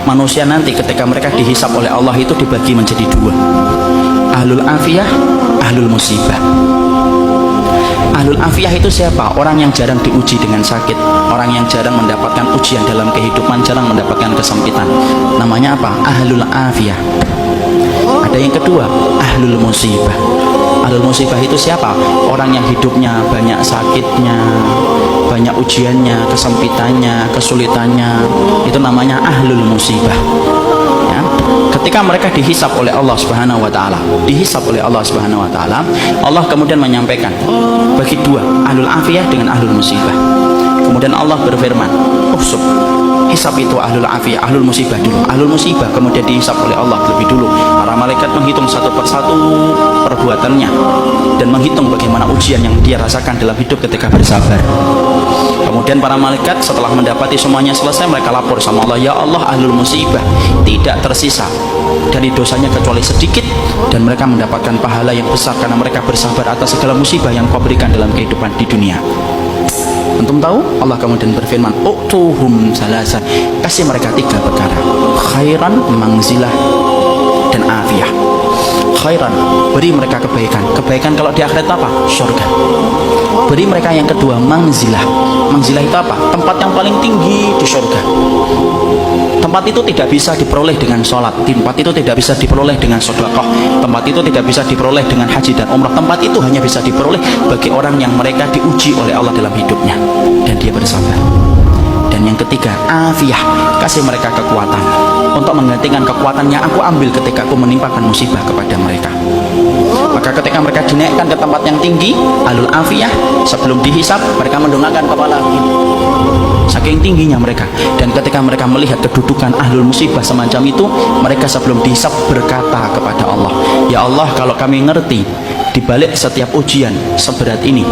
manusia nanti ketika mereka dihisap oleh Allah itu dibagi menjadi dua, ahlul afiyah, ahlul musibah. Ahlul afiyah itu siapa? Orang yang jarang diuji dengan sakit, orang yang jarang mendapatkan ujian dalam kehidupan, jarang mendapatkan kesempitan. Namanya apa? Ahlul afiyah. Ada yang kedua, ahlul musibah. Ahlul musibah itu siapa? Orang yang hidupnya banyak sakitnya, banyak ujiannya, kesempitannya, kesulitannya. Itu namanya ahlul musibah. Ya. Ketika mereka dihisap oleh Allah Subhanahu wa taala, dihisap oleh Allah Subhanahu wa taala, Allah kemudian menyampaikan bagi dua, ahlul afiyah dengan ahlul musibah. Kemudian Allah berfirman, "Usub." Hisab itu ahlul afiyah, ahlul musibah dulu. Ahlul musibah kemudian dihisap oleh Allah lebih dulu. Para malaikat menghitung satu persatu perbuatannya dan menghitung bagaimana ujian yang dia rasakan dalam hidup ketika bersabar. Kemudian para malaikat setelah mendapati semuanya selesai, mereka lapor sama Allah, "Ya Allah, ahlul musibah tidak tersisa dari dosanya kecuali sedikit, dan mereka mendapatkan pahala yang besar karena mereka bersabar atas segala musibah yang Kau berikan dalam kehidupan di dunia." Antum tahu? Allah kemudian berfirman, "Utuhum salasan." Kasih mereka tiga perkara: khairan, mangzilah, dan afiyah. Khairan, beri mereka kebaikan. Kebaikan kalau di akhirat apa? Surga. Beri mereka yang kedua, mangzilah. Mangzilah itu apa? Tempat yang paling tinggi di surga. Tempat itu tidak bisa diperoleh dengan sholat. Tempat itu tidak bisa diperoleh dengan sedekah. Tempat itu tidak bisa diperoleh dengan haji dan umrah. Tempat itu hanya bisa diperoleh bagi orang yang mereka diuji oleh Allah dalam hidupnya dan dia bersabar. Dan yang ketiga, afiyah. Kasih mereka kekuatan untuk menggantikan kekuatan yang aku ambil ketika aku menimpakan musibah kepada mereka. Maka ketika mereka dinaikkan ke tempat yang tinggi, ahlul afiyah, sebelum dihisap mereka mendongakkan kepala begini, saking tingginya mereka. Dan ketika mereka melihat kedudukan ahlul musibah semacam itu, mereka sebelum dihisap berkata kepada Allah, "Ya Allah, kalau kami ngerti di balik setiap ujian seberat ini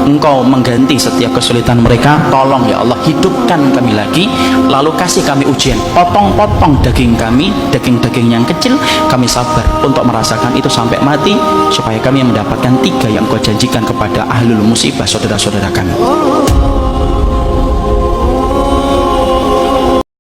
Engkau mengganti setiap kesulitan mereka, tolong ya Allah hidupkan kami lagi, lalu kasih kami ujian, potong-potong daging kami, daging-daging yang kecil, kami sabar untuk merasakan itu sampai mati, supaya kami mendapatkan tiga yang Kau janjikan kepada ahlul musibah saudara-saudara kami."